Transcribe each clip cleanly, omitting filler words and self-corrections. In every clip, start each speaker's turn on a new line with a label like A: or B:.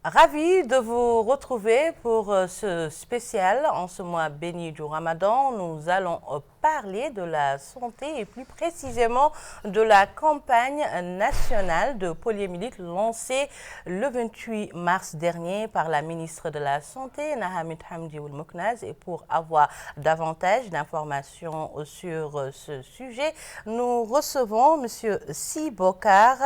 A: Ravi de vous retrouver pour ce spécial en ce mois béni du Ramadan. Nous allons parler de la santé et plus précisément de la campagne nationale de poliomyélite lancée le 28 mars dernier par la ministre de la Santé, Nahamid Hamdi Ould Mouknaz. Et pour avoir davantage d'informations sur ce sujet, nous recevons M. Si Bokar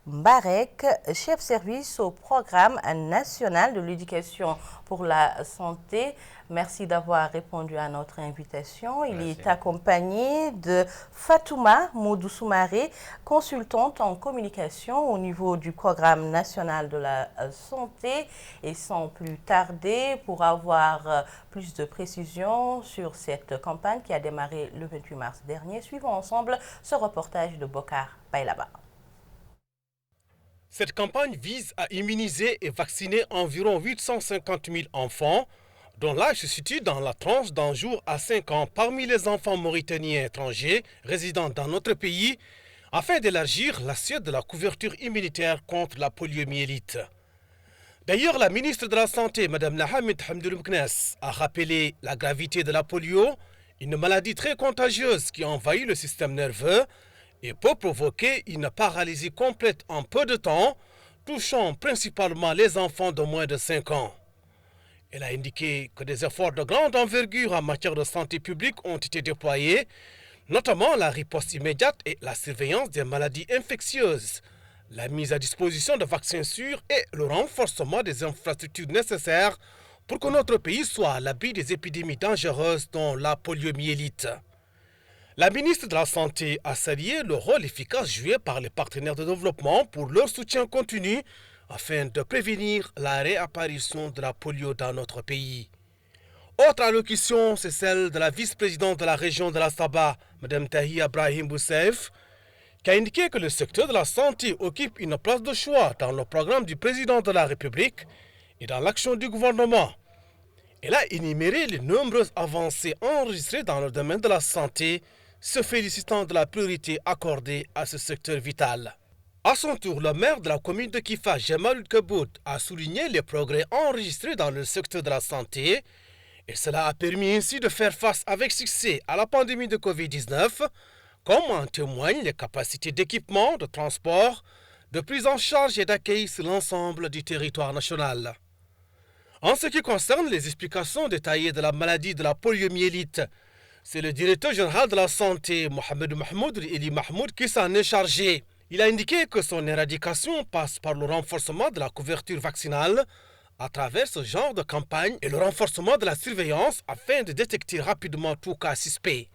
A: Mbarek, chef service au programme national de l'éducation pour la santé. Merci d'avoir répondu à notre invitation. Il est accompagné de Fatouma Moudou-Soumaré, consultante en communication au niveau du programme national de la santé. Et sans plus tarder, pour avoir plus de précisions sur cette campagne qui a démarré le 28 mars dernier, suivons ensemble ce reportage de Bokar Bailaba.
B: Cette campagne vise à immuniser et vacciner environ 850 000 enfants, dont l'âge se situe dans la tranche d'un jour à 5 ans parmi les enfants mauritaniens étrangers résidant dans notre pays, afin d'élargir l'assiette de la couverture immunitaire contre la poliomyélite. D'ailleurs, la ministre de la Santé, Mme Nahamid Hamdi Ould Mouknaz, a rappelé la gravité de la polio, une maladie très contagieuse qui envahit le système nerveux et peut provoquer une paralysie complète en peu de temps, touchant principalement les enfants de moins de 5 ans. Elle a indiqué que des efforts de grande envergure en matière de santé publique ont été déployés, notamment la riposte immédiate et la surveillance des maladies infectieuses, la mise à disposition de vaccins sûrs et le renforcement des infrastructures nécessaires pour que notre pays soit à l'abri des épidémies dangereuses dont la poliomyélite. La ministre de la Santé a salué le rôle efficace joué par les partenaires de développement pour leur soutien continu afin de prévenir la réapparition de la polio dans notre pays. Autre allocution, c'est celle de la vice-présidente de la région de la Saba, Mme Tahia Brahim Boussef, qui a indiqué que le secteur de la santé occupe une place de choix dans le programme du président de la République et dans l'action du gouvernement. Elle a énuméré les nombreuses avancées enregistrées dans le domaine de la santé, se félicitant de la priorité accordée à ce secteur vital. À son tour, le maire de la commune de Kifa, Jemal Kebout, a souligné les progrès enregistrés dans le secteur de la santé et cela a permis ainsi de faire face avec succès à la pandémie de Covid-19, comme en témoignent les capacités d'équipement, de transport, de prise en charge et d'accueil sur l'ensemble du territoire national. En ce qui concerne les explications détaillées de la maladie de la poliomyélite, c'est le directeur général de la santé, Mohamed Mahmoud Eli Mahmoud, qui s'en est chargé. Il a indiqué que son éradication passe par le renforcement de la couverture vaccinale à travers ce genre de campagne et le renforcement de la surveillance afin de détecter rapidement tout cas suspect.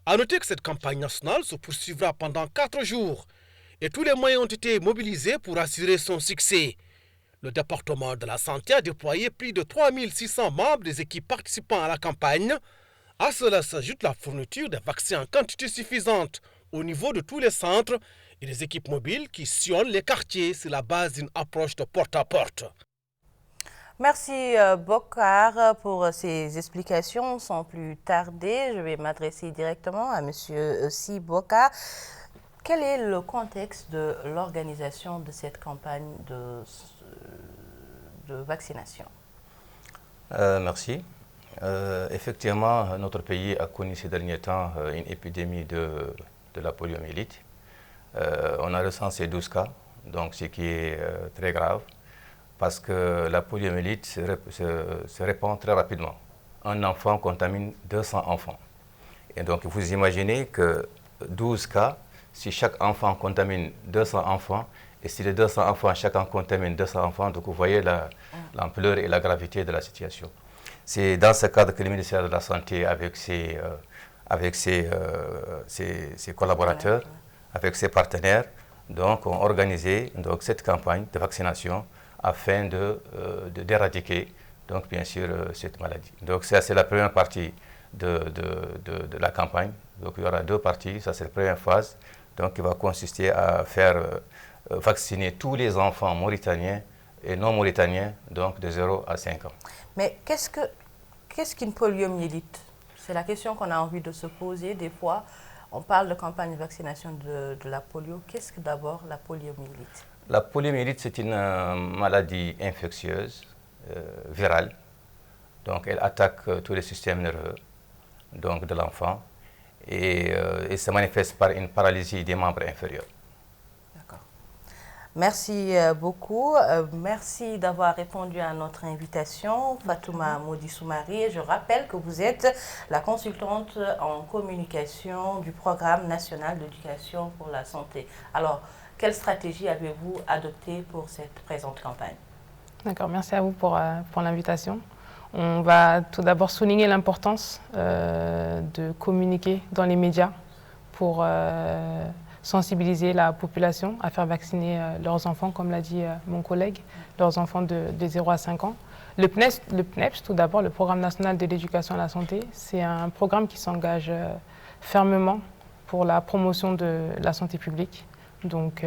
B: A noter que cette campagne nationale se poursuivra pendant 4 jours et tous les moyens ont été mobilisés pour assurer son succès. Le département de la santé a déployé plus de 3600 membres des équipes participant à la campagne. À cela s'ajoute la fourniture de vaccins en quantité suffisante au niveau de tous les centres et des équipes mobiles qui sillonnent les quartiers sur la base d'une approche de porte à porte.
A: Merci Bokar pour ces explications. Sans plus tarder, je vais m'adresser directement à M. Si Bokar. Quel est le contexte de l'organisation de cette campagne de vaccination?
C: Merci. Effectivement, notre pays a connu ces derniers temps une épidémie de la poliomyélite. On a recensé 12 cas, donc ce qui est très grave, parce que la poliomyélite se répand très rapidement. Un enfant contamine 200 enfants. Et donc, vous imaginez que 12 cas, si chaque enfant contamine 200 enfants, et si les 200 enfants, chacun contamine 200 enfants, donc vous voyez l'ampleur et la gravité de la situation. C'est dans ce cadre que le ministère de la Santé, avec ses collaborateurs, avec ses partenaires, donc, ont organisé donc, cette campagne de vaccination afin d'éradiquer, donc, bien sûr, cette maladie. Donc, ça, c'est la première partie de la campagne. Donc, il y aura 2 parties. Ça, c'est la première phase, donc, qui va consister à faire vacciner tous les enfants mauritaniens et non mauritaniens, donc de 0 à 5 ans.
A: Mais qu'est-ce qu'une poliomyélite? C'est la question qu'on a envie de se poser des fois. On parle de campagne de vaccination de la polio. Qu'est-ce que d'abord la poliomyélite?
C: La poliomyélite, c'est une maladie infectieuse, virale. Donc, elle attaque tous les systèmes nerveux donc, de l'enfant et se manifeste par une paralysie des membres inférieurs.
A: D'accord. Merci beaucoup. Merci d'avoir répondu à notre invitation, Fatouma Modi Soumaré. Je rappelle que vous êtes la consultante en communication du Programme national d'éducation pour la santé. Alors, quelle stratégie avez-vous adoptée pour cette présente campagne?
D: D'accord, merci à vous pour l'invitation. On va tout d'abord souligner l'importance de communiquer dans les médias pour sensibiliser la population à faire vacciner leurs enfants, comme l'a dit mon collègue, leurs enfants de 0 à 5 ans. Le PNEPS, tout d'abord, le Programme national de l'éducation à la santé, c'est un programme qui s'engage fermement pour la promotion de la santé publique. Donc,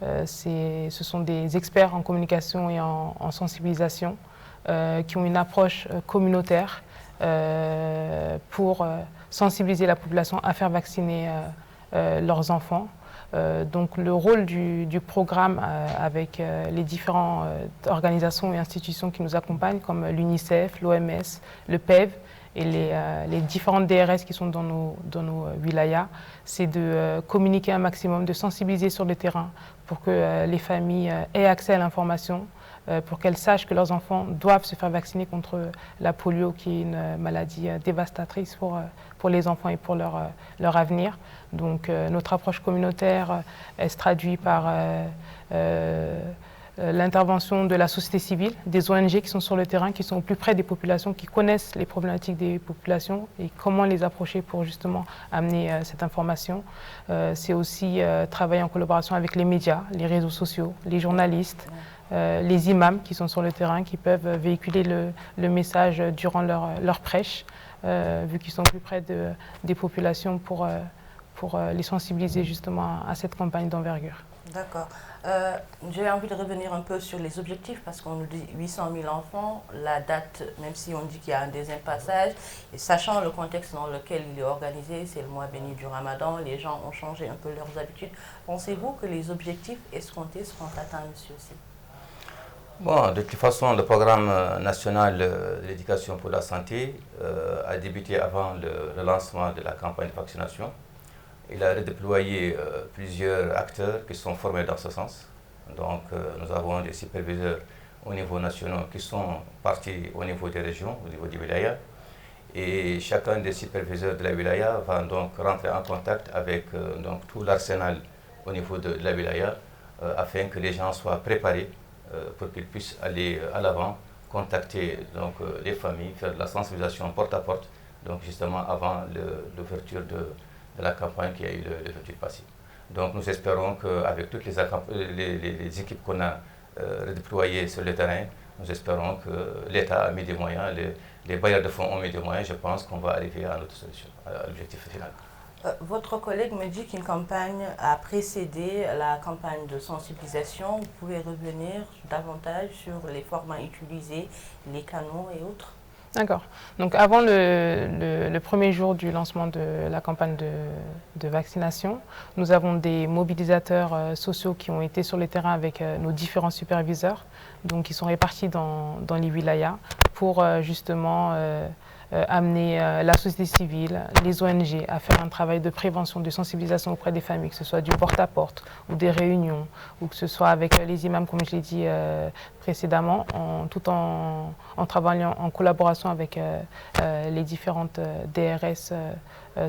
D: ce sont des experts en communication et en sensibilisation qui ont une approche communautaire pour sensibiliser la population à faire vacciner leurs enfants. Donc le rôle du programme avec les différentes organisations et institutions qui nous accompagnent comme l'UNICEF, l'OMS, le PEV et les différentes DRS qui sont dans nos wilayas, c'est de communiquer un maximum, de sensibiliser sur le terrain pour que les familles aient accès à l'information, pour qu'elles sachent que leurs enfants doivent se faire vacciner contre la polio, qui est une maladie dévastatrice pour les enfants et pour leur avenir. Donc notre approche communautaire, elle se traduit par l'intervention de la société civile, des ONG qui sont sur le terrain, qui sont au plus près des populations, qui connaissent les problématiques des populations et comment les approcher pour justement amener cette information. C'est aussi travailler en collaboration avec les médias, les réseaux sociaux, les journalistes, les imams qui sont sur le terrain, qui peuvent véhiculer le message durant leur prêche, vu qu'ils sont plus près des populations pour les sensibiliser justement à cette campagne d'envergure.
A: D'accord. J'ai envie de revenir un peu sur les objectifs parce qu'on nous dit 800 000 enfants, la date, même si on dit qu'il y a un deuxième passage, et sachant le contexte dans lequel il est organisé, c'est le mois béni du Ramadan, les gens ont changé un peu leurs habitudes. Pensez-vous que les objectifs escomptés seront atteints, monsieur aussi?
C: Bon, de toute façon, le programme national de l'éducation pour la santé a débuté avant le lancement de la campagne de vaccination. Il a redéployé plusieurs acteurs qui sont formés dans ce sens. Donc, nous avons des superviseurs au niveau national qui sont partis au niveau des régions, au niveau des wilayas. Et chacun des superviseurs de la wilaya va donc rentrer en contact avec donc, tout l'arsenal au niveau de la wilaya afin que les gens soient préparés pour qu'ils puissent aller à l'avant, contacter donc, les familles, faire de la sensibilisation porte à porte, donc justement avant l'ouverture de la campagne qui a eu le 28 passé. Donc nous espérons qu'avec toutes les équipes qu'on a redéployées sur le terrain, nous espérons que l'État a mis des moyens, les bailleurs de fonds ont mis des moyens, je pense qu'on va arriver à notre solution, à l'objectif final.
A: Votre collègue me dit qu'une campagne a précédé la campagne de sensibilisation. Vous pouvez revenir davantage sur les formats utilisés, les canaux et autres?
D: D'accord. Donc avant le premier jour du lancement de la campagne de vaccination, nous avons des mobilisateurs sociaux qui ont été sur le terrain avec nos différents superviseurs, donc qui sont répartis dans les wilayas pour justement amener la société civile, les ONG à faire un travail de prévention, de sensibilisation auprès des familles, que ce soit du porte-à-porte ou des réunions, ou que ce soit avec les imams, comme je l'ai dit précédemment, tout en travaillant en collaboration avec les différentes DRS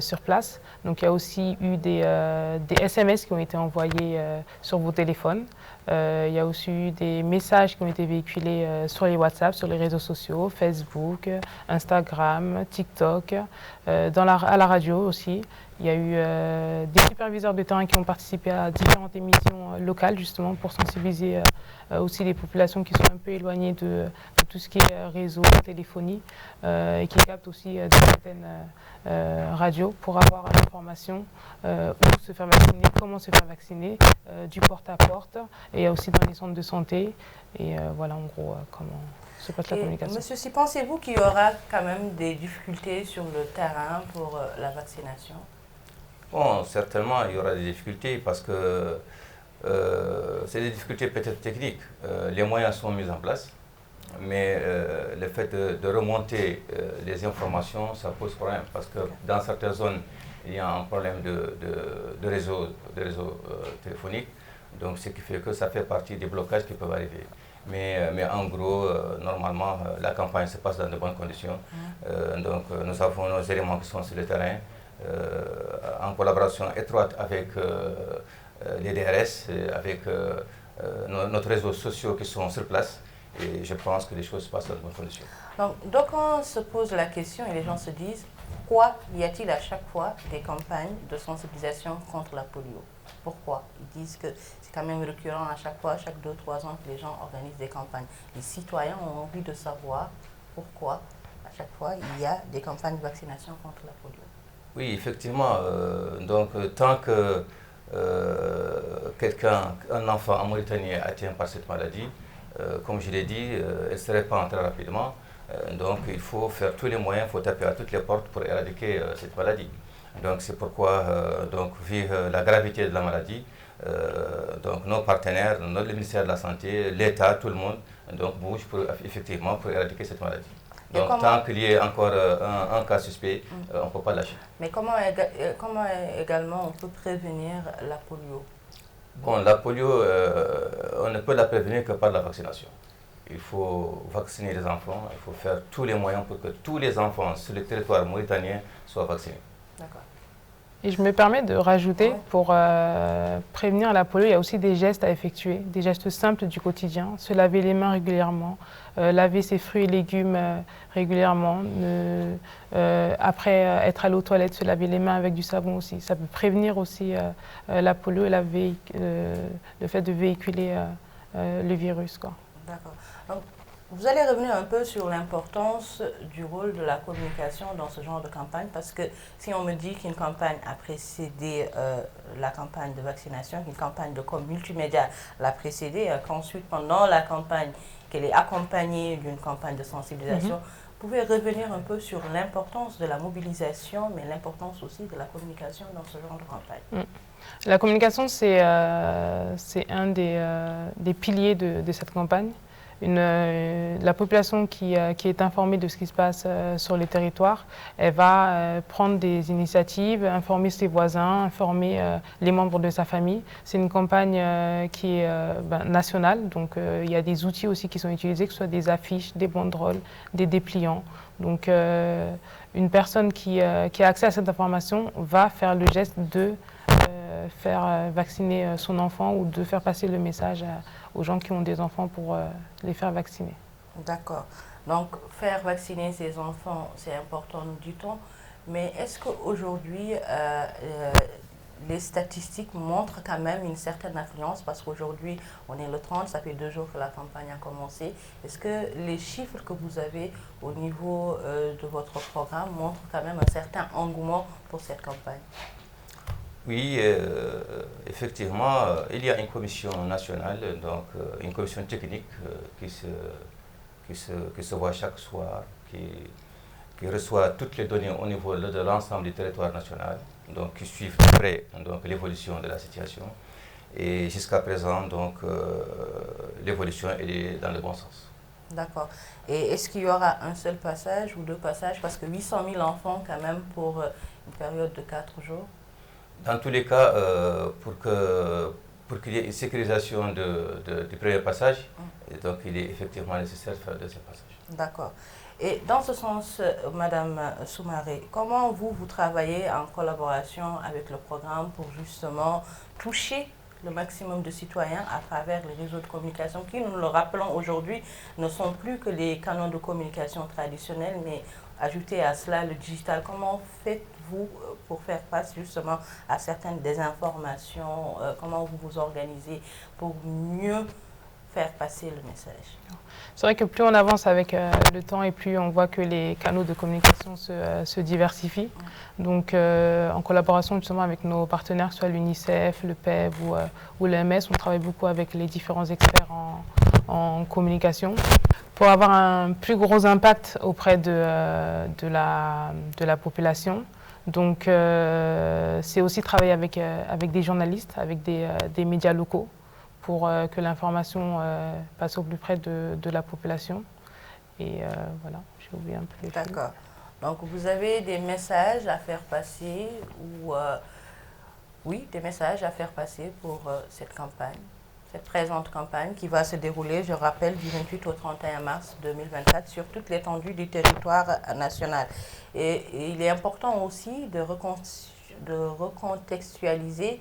D: sur place. Donc il y a aussi eu des SMS qui ont été envoyés sur vos téléphones. Il y a aussi eu des messages qui ont été véhiculés sur les WhatsApp, sur les réseaux sociaux, Facebook, Instagram, TikTok, à la radio aussi. Il y a eu des superviseurs de terrain qui ont participé à différentes émissions locales justement pour sensibiliser aussi les populations qui sont un peu éloignées de tout ce qui est réseau, téléphonie et qui captent aussi certaines radios pour avoir l'information où se faire vacciner, comment se faire vacciner, du porte-à-porte et aussi dans les centres de santé. Et voilà en gros comment se passe la communication.
A: Monsieur, si pensez-vous qu'il y aura quand même des difficultés sur le terrain pour la vaccination?
C: Bon, certainement, il y aura des difficultés parce que c'est des difficultés peut-être techniques. Les moyens sont mis en place, mais le fait de remonter les informations, ça pose problème parce que dans certaines zones, il y a un problème de réseau téléphonique, donc ce qui fait que ça fait partie des blocages qui peuvent arriver. Mais en gros, normalement, la campagne se passe dans de bonnes conditions. Donc nous avons nos éléments qui sont sur le terrain, en collaboration étroite avec les DRS, avec notre réseau social qui sont sur place. Et je pense que les choses se passent dans de bonnes conditions.
A: Donc on se pose la question et les gens se disent, pourquoi y a-t-il à chaque fois des campagnes de sensibilisation contre la polio? Pourquoi? Ils disent que c'est quand même récurrent à chaque fois, chaque 2-3 ans que les gens organisent des campagnes. Les citoyens ont envie de savoir pourquoi à chaque fois il y a des campagnes de vaccination contre la polio.
C: Oui, effectivement. Donc tant que un enfant en Mauritanie est atteint par cette maladie, comme je l'ai dit, elle se répand très rapidement. Donc il faut faire tous les moyens, il faut taper à toutes les portes pour éradiquer cette maladie. Donc c'est pourquoi, vu la gravité de la maladie, donc nos partenaires, le ministère de la Santé, l'État, tout le monde bouge effectivement pour éradiquer cette maladie. Donc tant qu'il y ait encore un cas suspect, on ne peut pas lâcher.
A: Mais comment également on peut prévenir la polio?
C: Bon, la polio, on ne peut la prévenir que par la vaccination. Il faut vacciner les enfants, il faut faire tous les moyens pour que tous les enfants sur le territoire mauritanien soient vaccinés.
A: D'accord.
D: Et je me permets de rajouter, pour prévenir la polio, il y a aussi des gestes à effectuer, des gestes simples du quotidien. Se laver les mains régulièrement, laver ses fruits et légumes régulièrement. Après être allé aux toilettes, se laver les mains avec du savon aussi. Ça peut prévenir aussi la polio et le fait de véhiculer le virus, quoi.
A: D'accord. Donc, vous allez revenir un peu sur l'importance du rôle de la communication dans ce genre de campagne, parce que si on me dit qu'une campagne a précédé la campagne de vaccination, qu'une campagne de multimédia l'a précédée, qu'ensuite pendant la campagne, qu'elle est accompagnée d'une campagne de sensibilisation, vous pouvez revenir un peu sur l'importance de la mobilisation, mais l'importance aussi de la communication dans ce genre de campagne.
D: La communication, c'est un des piliers de cette campagne. La population qui est informée de ce qui se passe sur les territoires, elle va prendre des initiatives, informer ses voisins, informer les membres de sa famille. C'est une campagne qui est nationale, donc il y a des outils aussi qui sont utilisés, que ce soit des affiches, des banderoles, des dépliants. Donc une personne qui a accès à cette information va faire le geste de faire vacciner son enfant ou de faire passer le message aux gens qui ont des enfants pour les faire vacciner.
A: D'accord. Donc, faire vacciner ses enfants, c'est important, nous dit-on. Mais est-ce qu'aujourd'hui, les statistiques montrent quand même une certaine influence? Parce qu'aujourd'hui, on est le 30, ça fait 2 jours que la campagne a commencé. Est-ce que les chiffres que vous avez au niveau de votre programme montrent quand même un certain engouement pour cette campagne?
C: Oui, effectivement, il y a une commission nationale, donc une commission technique qui se voit chaque soir, qui reçoit toutes les données au niveau de l'ensemble du territoire national, donc qui suivent de près l'évolution de la situation. Et jusqu'à présent, donc l'évolution est dans le bon sens.
A: D'accord. Et est-ce qu'il y aura un seul passage ou 2 passages? Parce que 800 000 enfants quand même pour une période de 4 jours.
C: Dans tous les cas, pour qu'il y ait une sécurisation du premier passage, donc il est effectivement nécessaire de faire le deuxième passage.
A: D'accord. Et dans ce sens, Madame Soumaré, comment vous travaillez en collaboration avec le programme pour justement toucher le maximum de citoyens à travers les réseaux de communication qui, nous le rappelons aujourd'hui, ne sont plus que les canaux de communication traditionnels, mais ajouter à cela le digital? Comment faites-vous pour faire face justement à certaines désinformations? Comment vous vous organisez pour mieux faire passer le message?
D: C'est vrai que plus on avance avec le temps et plus on voit que les canaux de communication se diversifient. Donc en collaboration justement avec nos partenaires, soit l'UNICEF, le PEV ou l'EMS, on travaille beaucoup avec les différents experts en communication pour avoir un plus gros impact auprès de la population. Donc, c'est aussi travailler avec des journalistes, avec des médias locaux, pour que l'information passe au plus près de la population. Et voilà, j'ai oublié un peu les choses.
A: D'accord. Donc, vous avez des messages à faire passer ou oui, des messages à faire passer pour cette campagne, cette présente campagne qui va se dérouler, je rappelle, du 28 au 31 mars 2024 sur toute l'étendue du territoire national. Et il est important aussi de recontextualiser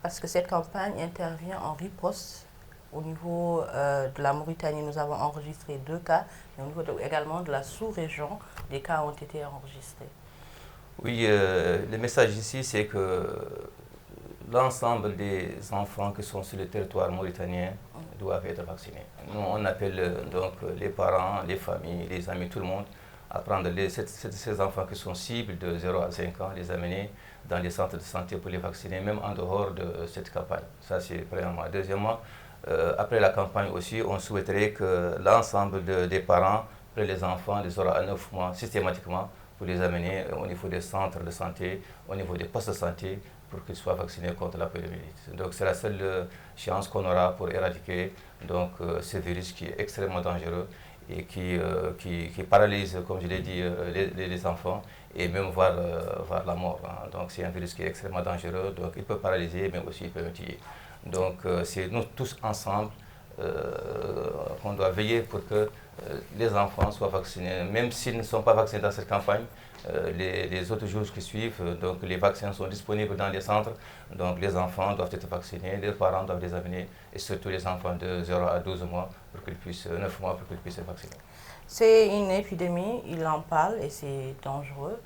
A: parce que cette campagne intervient en riposte. Au niveau de la Mauritanie, nous avons enregistré 2 cas, mais au niveau également de la sous-région, des cas ont été enregistrés.
C: Oui, le message ici, c'est que l'ensemble des enfants qui sont sur le territoire mauritanien doivent être vaccinés. Nous, on appelle donc les parents, les familles, les amis, tout le monde à prendre ces enfants qui sont cibles de 0 à 5 ans, les amener dans les centres de santé pour les vacciner, même en dehors de cette campagne. Ça, c'est premièrement. Deuxièmement, après la campagne aussi, on souhaiterait que l'ensemble des parents prennent les enfants de 0 à 9 mois systématiquement pour les amener au niveau des centres de santé, au niveau des postes de santé, pour qu'ils soient vaccinés contre la poliomyélite. Donc c'est la seule chance qu'on aura pour éradiquer donc, ce virus qui est extrêmement dangereux et qui paralyse, comme je l'ai dit, les enfants et même voir la mort. Hein. Donc c'est un virus qui est extrêmement dangereux, donc il peut paralyser, mais aussi il peut tuer. Donc c'est nous tous ensemble qu'on doit veiller pour que les enfants soient vaccinés, même s'ils ne sont pas vaccinés dans cette campagne. Les autres jours qui suivent, donc les vaccins sont disponibles dans les centres, donc les enfants doivent être vaccinés, les parents doivent les amener, et surtout les enfants de 0 à 12 mois, pour qu'ils puissent, 9 mois, pour qu'ils puissent être vaccinés.
A: C'est une épidémie, il en parle et c'est dangereux.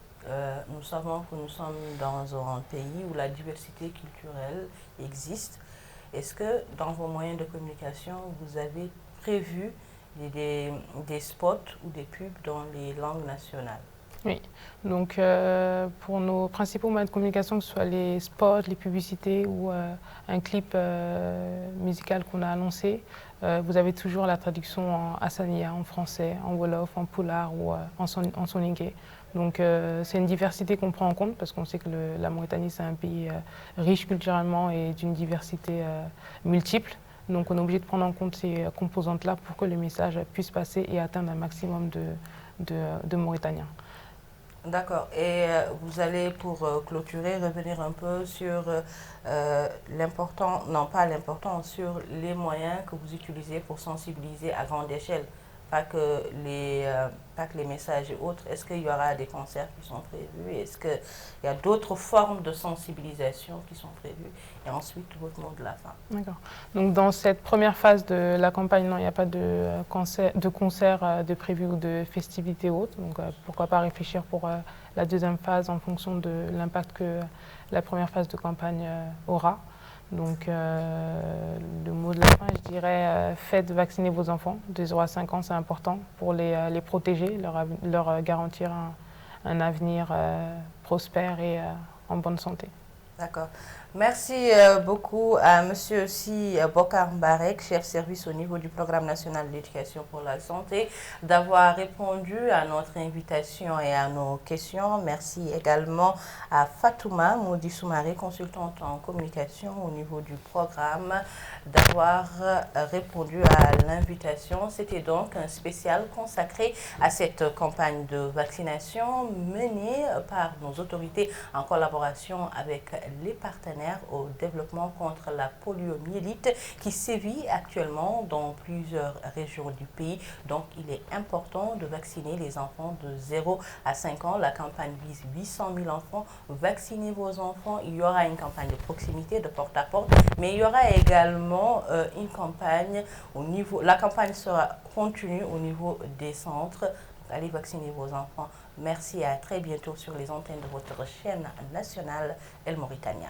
A: Nous savons que nous sommes dans un pays où la diversité culturelle existe. Est-ce que dans vos moyens de communication, vous avez prévu des spots ou des pubs dans les langues nationales?
D: Oui, donc pour nos principaux moyens de communication, que ce soit les spots, les publicités ou un clip musical qu'on a annoncé, vous avez toujours la traduction en Hassania, en français, en Wolof, en Pulaar ou en Soninké. Donc c'est une diversité qu'on prend en compte parce qu'on sait que la Mauritanie c'est un pays riche culturellement et d'une diversité multiple. Donc on est obligé de prendre en compte ces composantes-là pour que le message puisse passer et atteindre un maximum de Mauritaniens.
A: D'accord. Et vous allez, pour clôturer, revenir un peu sur l'important, non pas l'important, sur les moyens que vous utilisez pour sensibiliser à grande échelle, pas que les messages et autres. Est-ce qu'il y aura des concerts qui sont prévus? Est-ce qu'il y a d'autres formes de sensibilisation qui sont prévues? Et ensuite, votre mot de la fin.
D: D'accord. Donc dans cette première phase de la campagne, non, il n'y a pas de concert de prévu ou de festivités autres. Donc pourquoi pas réfléchir pour la deuxième phase en fonction de l'impact que la première phase de campagne aura. Donc le mot de la fin, je dirais, faites vacciner vos enfants de 0 à 5 ans, c'est important pour les protéger, leur garantir un avenir prospère et en bonne santé.
A: D'accord. Merci beaucoup à M. Si Bokar Mbarek, chef service au niveau du Programme national d'éducation pour la santé, d'avoir répondu à notre invitation et à nos questions. Merci également à Fatouma Moudi Soumaré, consultante en communication au niveau du programme, d'avoir répondu à l'invitation. C'était donc un spécial consacré à cette campagne de vaccination menée par nos autorités en collaboration avec les partenaires au développement contre la poliomyélite qui sévit actuellement dans plusieurs régions du pays. Donc, il est important de vacciner les enfants de 0 à 5 ans. La campagne vise 800 000 enfants. Vaccinez vos enfants. Il y aura une campagne de proximité, de porte-à-porte, mais il y aura également une campagne au niveau... La campagne sera continue au niveau des centres. Allez vacciner vos enfants. Merci et à très bientôt sur les antennes de votre chaîne nationale El Mauritania.